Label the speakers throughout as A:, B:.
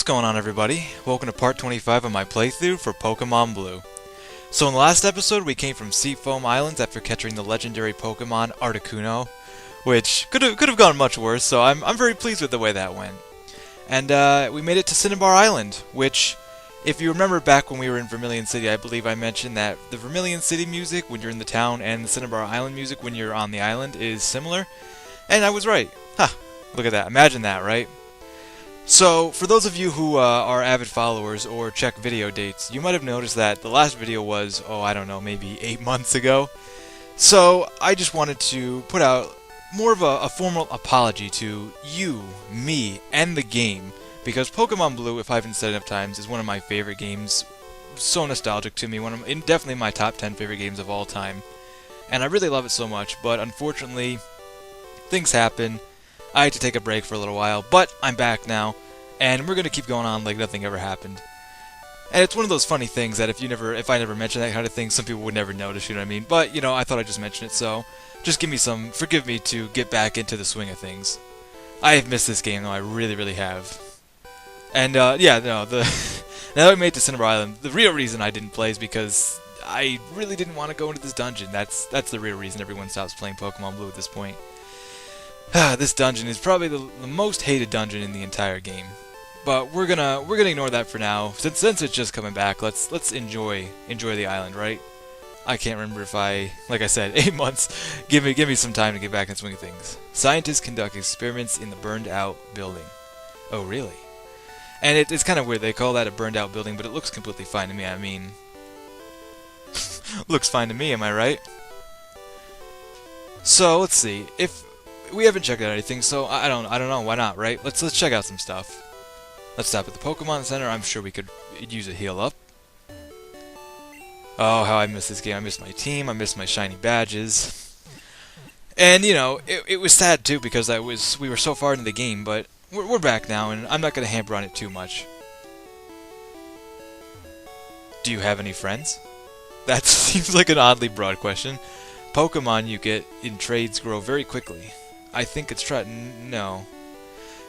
A: going on, everybody? Welcome to part 25 of my playthrough for Pokemon Blue. So in the last episode we came from Seafoam Islands after catching the legendary Pokemon Articuno, which could have gone much worse, so I'm very pleased with the way that went. And we made it to Cinnabar Island, which, if you remember back when we were in Vermilion City, I believe I mentioned that the Vermilion City music when you're in the town and the Cinnabar Island music when you're on the island is similar. And I was right. Huh, look at that. Imagine that, right? So, for those of you who are avid followers or check video dates, you might have noticed that the last video was, I don't know, maybe 8 months ago. So, I just wanted to put out more of a formal apology to you, me, and the game, because Pokemon Blue, if I haven't said enough times, is one of my favorite games. So nostalgic to me, definitely my top 10 favorite games of all time. And I really love it so much, but unfortunately, things happen. I had to take a break for a little while, but I'm back now, and we're going to keep going on like nothing ever happened. And it's one of those funny things that if I never mention that kind of thing, some people would never notice, you know what I mean? But, I thought I'd just mention it, so just forgive me to get back into the swing of things. I have missed this game, though, I really, really have. And, now that I made it to Cinnabar Island, the real reason I didn't play is because I really didn't want to go into this dungeon. That's the real reason everyone stops playing Pokemon Blue at this point. This dungeon is probably the most hated dungeon in the entire game, but we're gonna ignore that for now. Since it's just coming back, let's enjoy the island, right? I can't remember if like I said, 8 months. Give me some time to get back in the swing of things. Scientists conduct experiments in the burned out building. Oh, really? And it's kind of weird. They call that a burned out building, but it looks completely fine to me. I mean, looks fine to me. Am I right? So let's see if. We haven't checked out anything, so I don't know, why not, right? Let's check out some stuff. Let's stop at the Pokemon Center. I'm sure we could use a heal up. Oh, how I miss this game. I miss my team, I miss my shiny badges. And, it was sad, too, because we were so far into the game, but we're back now, and I'm not going to hamper on it too much. Do you have any friends? That seems like an oddly broad question. Pokemon you get in trades grow very quickly. I think it's no.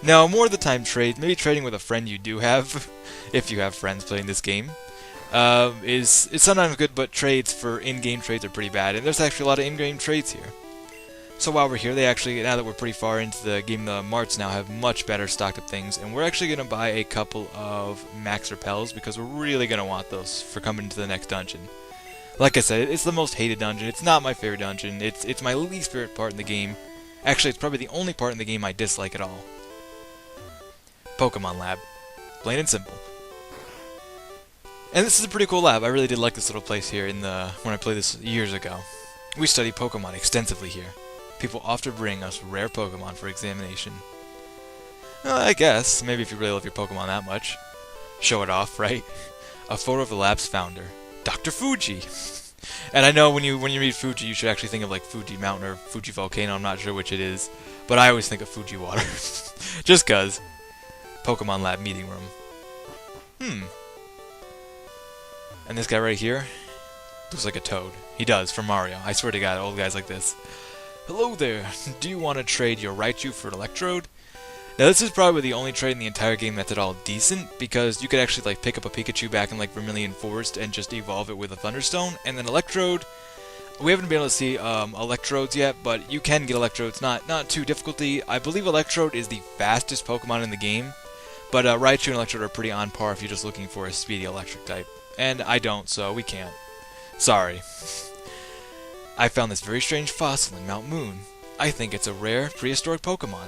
A: No, more of the time maybe trading with a friend you do have, if you have friends playing this game, is sometimes good, but trades for in-game trades are pretty bad, and there's actually a lot of in-game trades here. So while we're here, now that we're pretty far into the game, the marts now have much better stocked up things, and we're actually going to buy a couple of max repels, because we're really going to want those for coming to the next dungeon. Like I said, it's the most hated dungeon. It's not my favorite dungeon. It's my least favorite part in the game. Actually, it's probably the only part in the game I dislike at all. Pokemon Lab. Plain and simple. And this is a pretty cool lab. I really did like this little place here when I played this years ago. We study Pokemon extensively here. People often bring us rare Pokemon for examination. Well, I guess. Maybe if you really love your Pokemon that much. Show it off, right? A photo of the lab's founder, Dr. Fuji. And I know when you read Fuji, you should actually think of like Fuji Mountain or Fuji Volcano. I'm not sure which it is, but I always think of Fuji Water. Just cuz. Pokemon Lab meeting room. And this guy right here looks like a toad. He does, from Mario. I swear to God, old guys like this. Hello there. Do you want to trade your Raichu for an Electrode? Now this is probably the only trade in the entire game that's at all decent, because you could actually pick up a Pikachu back in Vermilion Forest and just evolve it with a Thunderstone, and then Electrode. We haven't been able to see Electrodes yet, but you can get Electrodes, not too difficulty. I believe Electrode is the fastest Pokemon in the game, but Raichu and Electrode are pretty on par if you're just looking for a speedy electric type. And I don't, so we can't. Sorry. I found this very strange fossil in Mount Moon. I think it's a rare prehistoric Pokemon.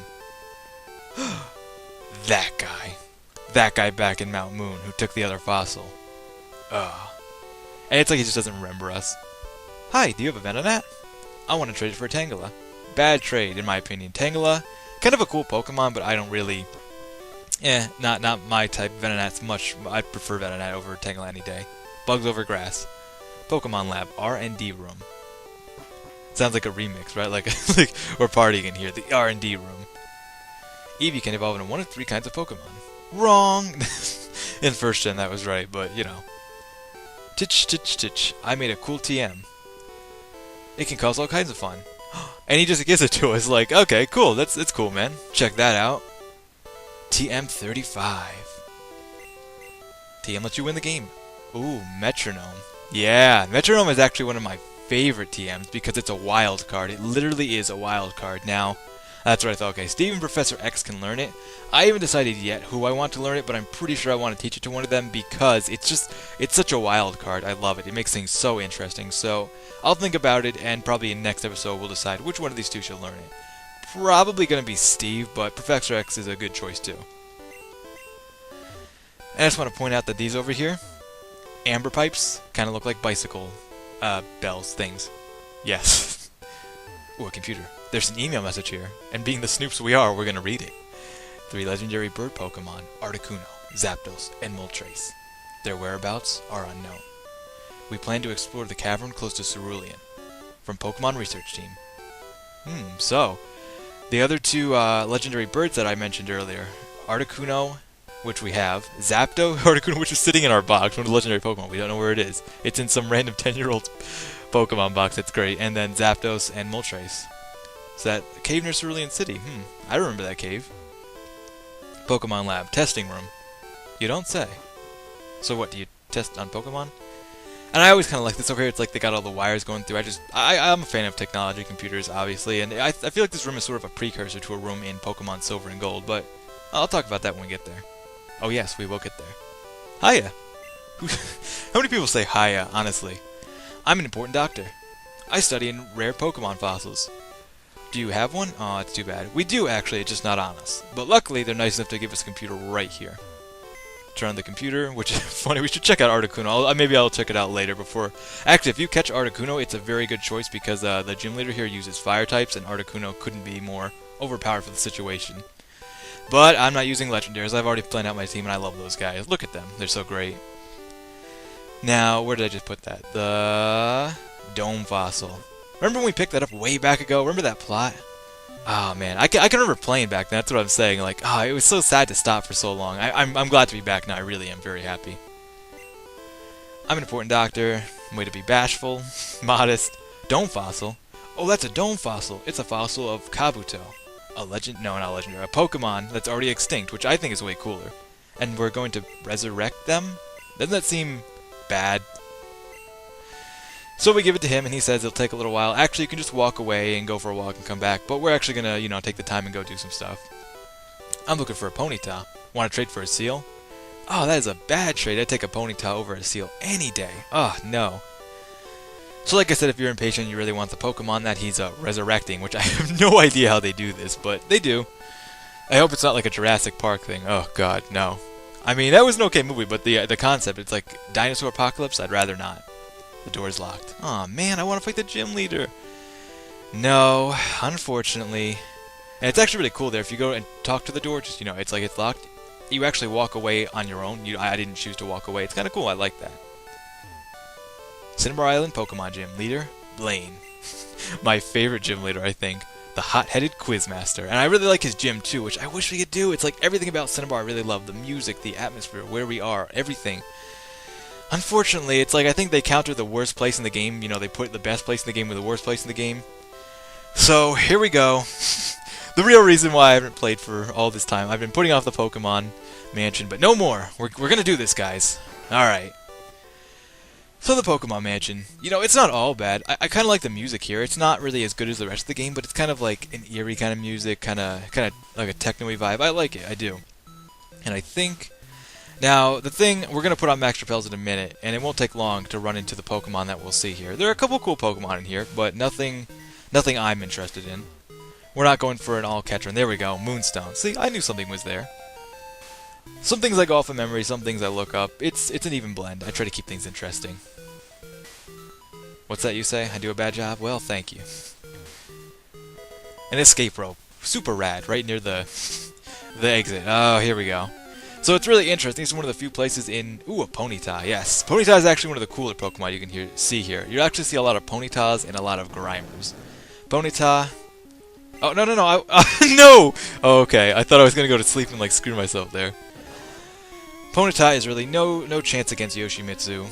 A: That guy back in Mount Moon who took the other fossil. And it's like he just doesn't remember us. Hi, do you have a Venonat? I want to trade it for a Tangela. Bad trade, in my opinion. Tangela, kind of a cool Pokemon, but I don't really... not my type. Venonat's I prefer Venonat over Tangela any day. Bugs over grass. Pokemon Lab, R&D room. Sounds like a remix, right? Like we're partying in here. The R&D room. Eevee can evolve into one of 3 kinds of Pokemon. Wrong! In first gen that was right, but, Titch, titch, titch. I made a cool TM. It can cause all kinds of fun. And he just gives it to us like, okay, cool, it's cool, man. Check that out. TM35. TM lets you win the game. Ooh, Metronome. Yeah, Metronome is actually one of my favorite TMs because it's a wild card. It literally is a wild card. Now, that's what I thought. Okay, Steve and Professor X can learn it. I haven't decided yet who I want to learn it, but I'm pretty sure I want to teach it to one of them because it's such a wild card. I love it. It makes things so interesting. So I'll think about it, and probably in next episode we'll decide which one of these two should learn it. Probably going to be Steve, but Professor X is a good choice too. And I just want to point out that these over here, amber pipes, kind of look like bicycle bells things. Yes. Ooh, a computer. There's an email message here, and being the snoops we are, we're going to read it. 3 legendary bird Pokemon, Articuno, Zapdos, and Moltres. Their whereabouts are unknown. We plan to explore the cavern close to Cerulean. From Pokemon Research Team. So, the other 2 legendary birds that I mentioned earlier, Articuno, which we have, Articuno, which is sitting in our box, one of the legendary Pokemon, we don't know where it is. It's in some random 10-year-old Pokemon box, that's great. And then Zapdos and Moltres. So that cave near Cerulean City, I remember that cave. Pokemon Lab, testing room. You don't say. So what, do you test on Pokemon? And I always kind of like this over here, it's like they got all the wires going through. I'm a fan of technology, computers, obviously, and I feel like this room is sort of a precursor to a room in Pokemon Silver and Gold, but I'll talk about that when we get there. Oh yes, we will get there. Hiya! How many people say hiya, honestly? I'm an important doctor. I study in rare Pokemon fossils. Do you have one? Aw, it's too bad. We do, actually, it's just not on us. But luckily, they're nice enough to give us a computer right here. Turn on the computer, which is funny. We should check out Articuno. Maybe I'll check it out later before... Actually, if you catch Articuno, it's a very good choice because the gym leader here uses fire types, and Articuno couldn't be more overpowered for the situation. But I'm not using legendaries. I've already planned out my team, and I love those guys. Look at them. They're so great. Now, where did I just put that? The Dome Fossil. Remember when we picked that up way back ago? Remember that plot? Oh man, I can remember playing back then. That's what I'm saying. Like, it was so sad to stop for so long. I'm glad to be back now. I really am very happy. I'm an important doctor. Way to be bashful, modest. Dome Fossil. Oh, that's a Dome Fossil. It's a fossil of Kabuto. A legend? No, not legendary. A Pokemon that's already extinct, which I think is way cooler. And we're going to resurrect them? Doesn't that seem bad? So we give it to him, and he says it'll take a little while. Actually, you can just walk away and go for a walk and come back, but we're actually gonna, take the time and go do some stuff. I'm looking for a Ponyta. Want to trade for a Seal? Oh, that is a bad trade. I'd take a Ponyta over a Seal any day. Oh, no. So like I said, if you're impatient and you really want the Pokemon that he's resurrecting, which I have no idea how they do this, but they do. I hope it's not like a Jurassic Park thing. Oh, God, no. I mean, that was an okay movie, but the concept, it's like dinosaur apocalypse, I'd rather not. The door's locked. Aw, man, I want to fight the gym leader. No, unfortunately. And it's actually really cool there. If you go and talk to the door, just, it's like it's locked. You actually walk away on your own. I didn't choose to walk away. It's kind of cool. I like that. Cinnabar Island Pokemon Gym. Leader, Blaine. My favorite gym leader, I think. The hot-headed Quizmaster. And I really like his gym, too, which I wish we could do. It's like everything about Cinnabar I really love. The music, the atmosphere, where we are, everything. Unfortunately, it's like I think they counter the worst place in the game. They put the best place in the game with the worst place in the game. So, here we go. The real reason why I haven't played for all this time. I've been putting off the Pokemon Mansion, but no more. We're gonna do this, guys. Alright. So the Pokemon Mansion. It's not all bad. I kind of like the music here. It's not really as good as the rest of the game, but it's kind of like an eerie kind of music, kind of like a techno-y vibe. I like it. I do. And I think... Now, the thing, we're going to put on Max Repels in a minute, and it won't take long to run into the Pokemon that we'll see here. There are a couple cool Pokemon in here, but nothing I'm interested in. We're not going for an all-catcher, and there we go, Moonstone. See, I knew something was there. Some things I go off of memory, some things I look up. It's an even blend. I try to keep things interesting. What's that you say? I do a bad job? Well, thank you. An escape rope. Super rad, right near the exit. Oh, here we go. So it's really interesting. It's one of the few places in... Ooh, a Ponyta, yes. Ponyta is actually one of the cooler Pokemon you can see here. You actually see a lot of Ponytas and a lot of Grimers. Ponyta... Oh, no. No! Oh, okay. I thought I was going to go to sleep and, screw myself there. Ponyta is really no chance against Yoshimitsu.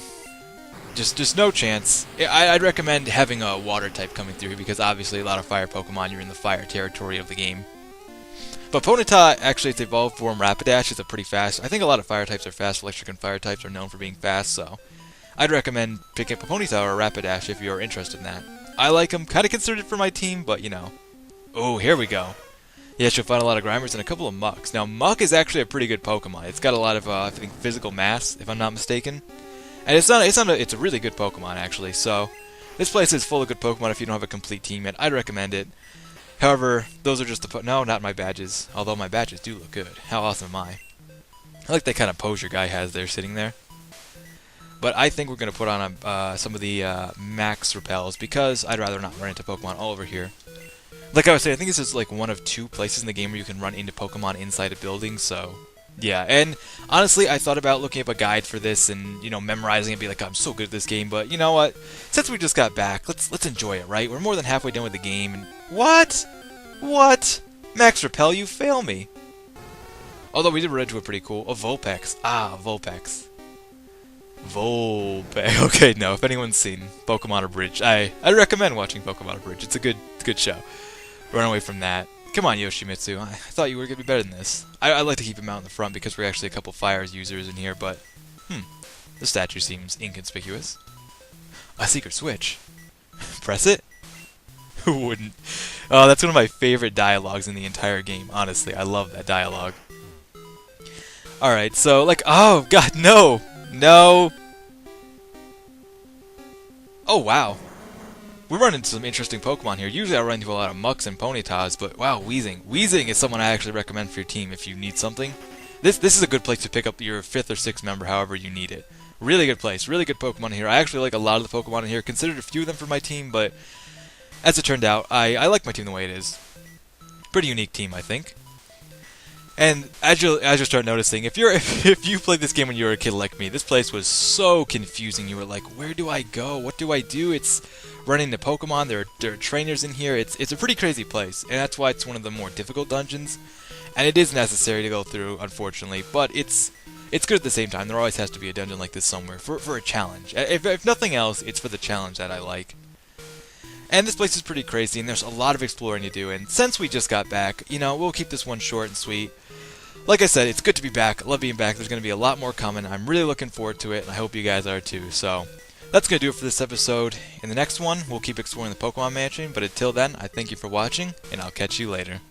A: Just no chance. I'd recommend having a water type coming through because obviously a lot of fire Pokemon, you're in the fire territory of the game. But Ponyta, actually, its evolved form, Rapidash, is a pretty fast. I think a lot of fire types are fast. Electric and fire types are known for being fast, so I'd recommend picking up a Ponyta or a Rapidash if you're interested in that. I like them, kind of considered it for my team, but you know. Oh, here we go. Yes, you'll find a lot of Grimers and a couple of Mucks. Now, Muck is actually a pretty good Pokemon. It's got a lot of, I think, physical mass, if I'm not mistaken. And it's a really good Pokemon, actually. So, this place is full of good Pokemon if you don't have a complete team yet. I'd recommend it. However, those are just the... No, not my badges. Although my badges do look good. How awesome am I? I like that kind of pose your guy has there, sitting there. But I think we're going to put on some of the Max Repels, because I'd rather not run into Pokemon all over here. Like I was saying, I think this is like one of 2 places in the game where you can run into Pokemon inside a building, so... Yeah, and honestly, I thought about looking up a guide for this and, you know, memorizing it and be like, I'm so good at this game, but you know what? Since we just got back, let's enjoy it, right? We're more than halfway done with the game, and... What? What? Max Repel, you fail me. Although we did run into a pretty cool... Oh, Vulpix. Ah, Vulpix. Vulpix. Okay, no, if anyone's seen Pokemon Abridged, I recommend watching Pokemon Abridged. It's a good show. Run away from that. Come on, Yoshimitsu. I thought you were going to be better than this. I like to keep him out in the front because we're actually a couple Fires users in here, but... The statue seems inconspicuous. A secret switch. Press it? Who wouldn't? Oh, that's one of my favorite dialogues in the entire game, honestly. I love that dialogue. Alright, so, like... Oh, God, no! No! Oh, wow. We run into some interesting Pokemon here. Usually I run into a lot of Mucks and Ponytas, but wow, Weezing. Weezing is someone I actually recommend for your team if you need something. This is a good place to pick up your 5th or 6th member however you need it. Really good place. Really good Pokemon here. I actually like a lot of the Pokemon in here. Considered a few of them for my team, but as it turned out, I like my team the way it is. Pretty unique team, I think. And as you start noticing, if you played this game when you were a kid like me, this place was so confusing. You were like, where do I go? What do I do? It's running the Pokemon. There are trainers in here. It's a pretty crazy place, and that's why it's one of the more difficult dungeons. And it is necessary to go through, unfortunately, but it's good at the same time. There always has to be a dungeon like this somewhere for a challenge. If nothing else, it's for the challenge that I like. And this place is pretty crazy, and there's a lot of exploring to do. And since we just got back, you know, we'll keep this one short and sweet. Like I said, it's good to be back. I love being back. There's going to be a lot more coming. I'm really looking forward to it, and I hope you guys are too. So, that's going to do it for this episode. In the next one, we'll keep exploring the Pokemon Mansion, but until then, I thank you for watching, and I'll catch you later.